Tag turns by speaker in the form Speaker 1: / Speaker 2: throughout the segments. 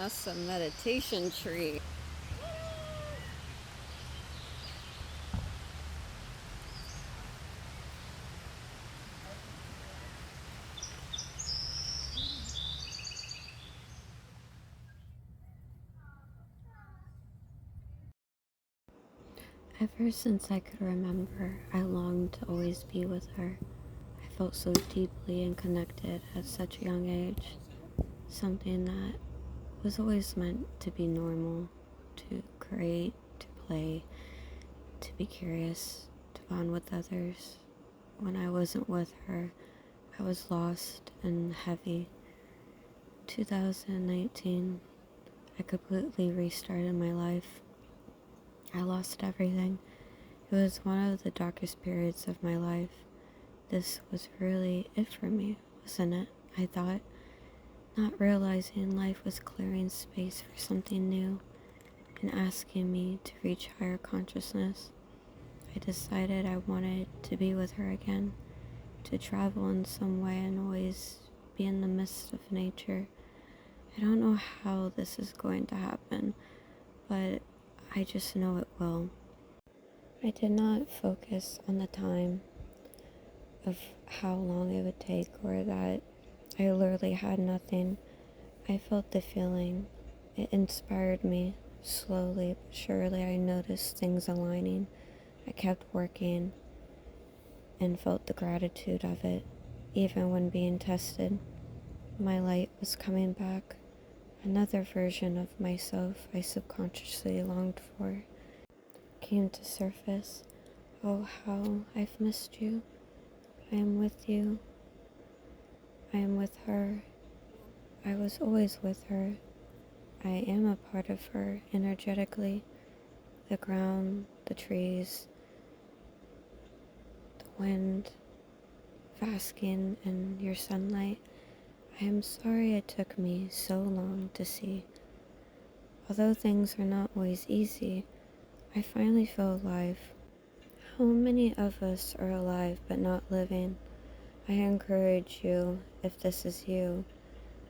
Speaker 1: us a meditation tree. Ever since I could remember, I longed to always be with her. I felt so deeply and connected at such a young age, something that was always meant to be normal, to create, to play, to be curious, to bond with others. When I wasn't with her, I was lost and heavy. 2019, I completely restarted my life. I lost everything. It was one of the darkest periods of my life. This was really it for me, wasn't it? I thought, not realizing life was clearing space for something new and asking me to reach higher consciousness. I decided I wanted to be with her again, to travel in some way and always be in the midst of nature. I don't know how this is going to happen, but I just know it will. I did not focus on the time of how long it would take or that I literally had nothing. I felt the feeling. It inspired me. Slowly but surely I noticed things aligning. I kept working and felt the gratitude of it. Even when being tested, my light was coming back. Another version of myself I subconsciously longed for came to surface. Oh, how I've missed you. I am with you. I am with her. I was always with her. I am a part of her energetically. The ground, the trees, the wind, basking in your sunlight. I am sorry it took me so long to see. Although things are not always easy, I finally feel alive. How many of us are alive but not living? I encourage you, if this is you,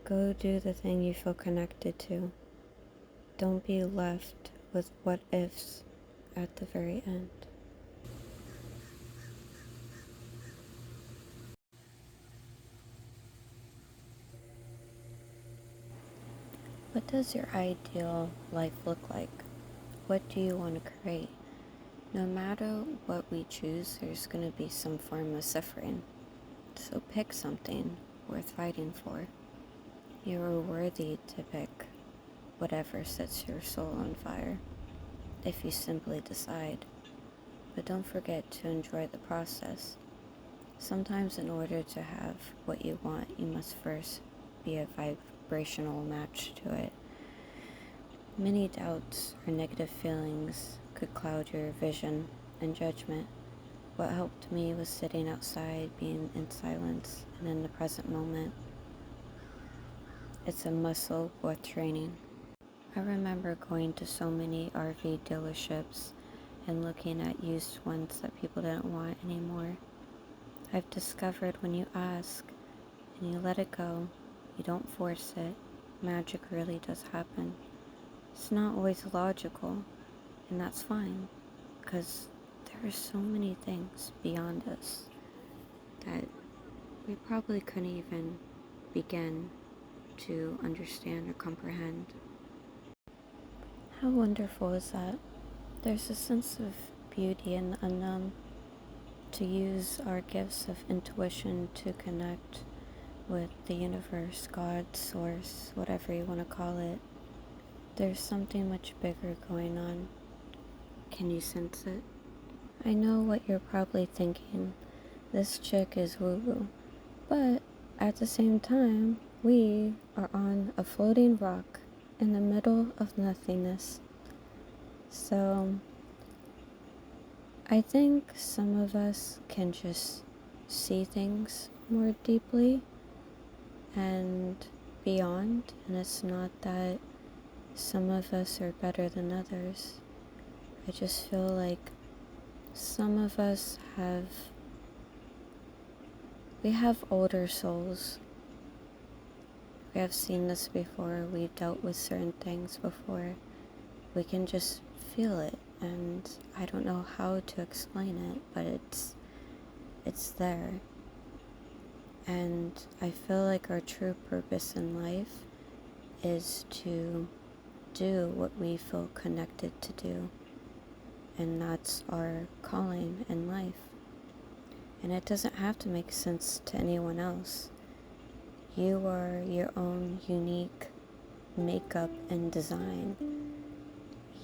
Speaker 1: go do the thing you feel connected to. Don't be left with what ifs at the very end. What does your ideal life look like? What do you want to create? No matter what we choose, there's going to be some form of suffering. So pick something worth fighting for. You are worthy to pick whatever sets your soul on fire, if you simply decide. But don't forget to enjoy the process. Sometimes in order to have what you want, you must first be a vibrational match to it. Many doubts or negative feelings could cloud your vision and judgment. What helped me was sitting outside, being in silence, and in the present moment. It's a muscle worth training. I remember going to so many RV dealerships and looking at used ones that people didn't want anymore. I've discovered when you ask and you let it go, you don't force it, magic really does happen. It's not always logical, and that's fine, because there are so many things beyond us that we probably couldn't even begin to understand or comprehend. How wonderful is that? There's a sense of beauty in the unknown, to use our gifts of intuition to connect with the universe, God, source, whatever you want to call it. There's something much bigger going on. Can you sense it? I know what you're probably thinking. This chick is woo-woo. But at the same time, we are on a floating rock in the middle of nothingness. So I think some of us can just see things more deeply and beyond, and it's not that some of us are better than others. I just feel like some of us we have older souls. We have seen this before. We've dealt with certain things before. We can just feel it, and I don't know how to explain it, but it's there. And I feel like our true purpose in life is to do what we feel connected to do, and that's our calling in life. And it doesn't have to make sense to anyone else. You are your own unique makeup and design.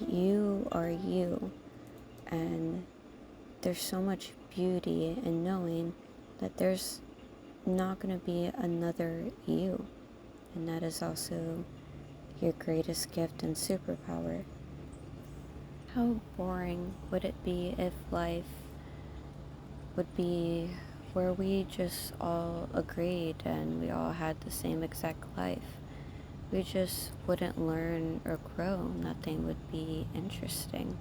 Speaker 1: You are you, and there's so much beauty in knowing that there's not going to be another you, and that is also your greatest gift and superpower. How boring would it be if life would be where we just all agreed and we all had the same exact life? We just wouldn't learn or grow. Nothing would be interesting.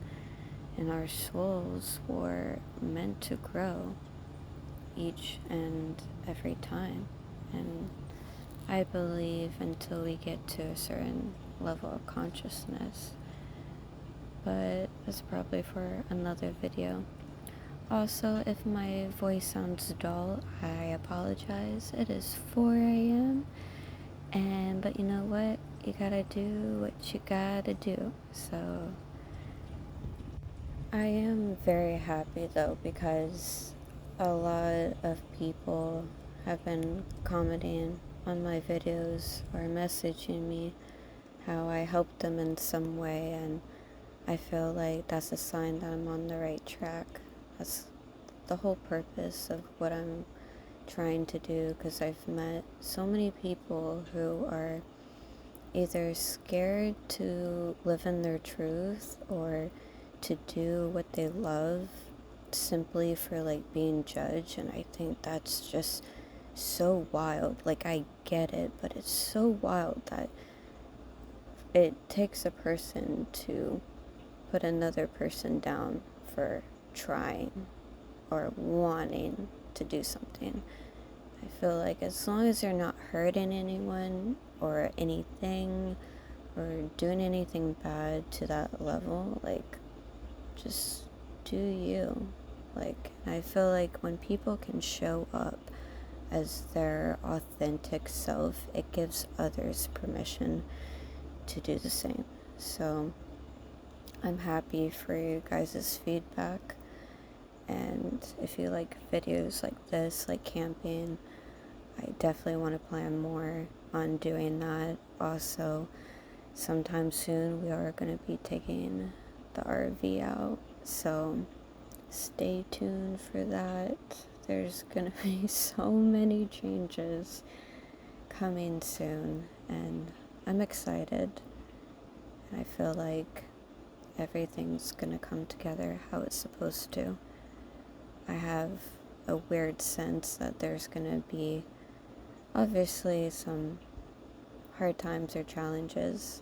Speaker 1: And our souls were meant to grow each and every time. And I believe until we get to a certain level of consciousness. But that's probably for another video. Also, if my voice sounds dull, I apologize. It is 4 a.m. But you know what? You gotta do what you gotta do. So I am very happy though, because a lot of people have been commenting on my videos or messaging me how I helped them in some way, and I feel like that's a sign that I'm on the right track. That's the whole purpose of what I'm trying to do, because I've met so many people who are either scared to live in their truth or to do what they love simply for like being judged. And I think that's just so wild. Like, I get it, but it's so wild that it takes a person to put another person down for trying or wanting to do something. I feel like as long as you're not hurting anyone or anything or doing anything bad to that level, like, just do you. Like, I feel like when people can show up as their authentic self, it gives others permission to do the same. So I'm happy for you guys' feedback. And if you like videos like this, like camping, I definitely want to plan more on doing that. Also, sometime soon we are going to be taking the RV out, so stay tuned for that. There's going to be so many changes coming soon, and I'm excited. I feel like everything's going to come together how it's supposed to. I have a weird sense that there's going to be obviously some hard times or challenges,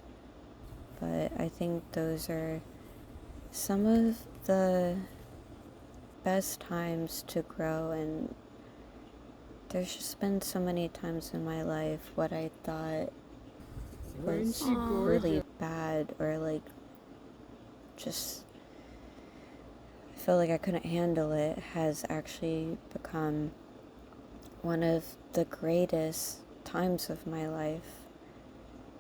Speaker 1: but I think those are some of the best times to grow. And there's just been so many times in my life what I thought was really bad, or like just I feel like I couldn't handle it, has actually become one of the greatest times of my life.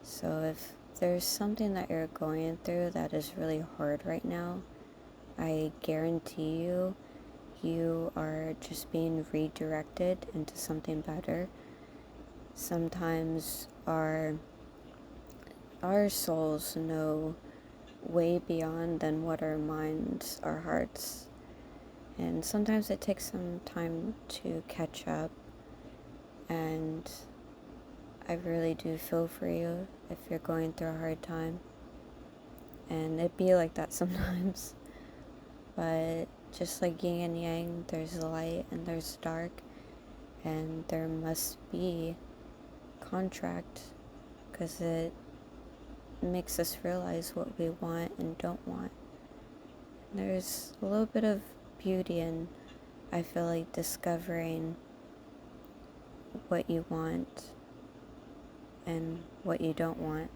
Speaker 1: So if there's something that you're going through that is really hard right now, I guarantee you, you are just being redirected into something better. Sometimes our souls know way beyond than what our minds, our hearts. And sometimes it takes some time to catch up. And I really do feel for you if you're going through a hard time. And it be like that sometimes. But just like yin and yang, there's light and there's dark. And there must be contract, because it makes us realize what we want and don't want. There's a little bit of beauty in, I feel like, discovering what you want and what you don't want.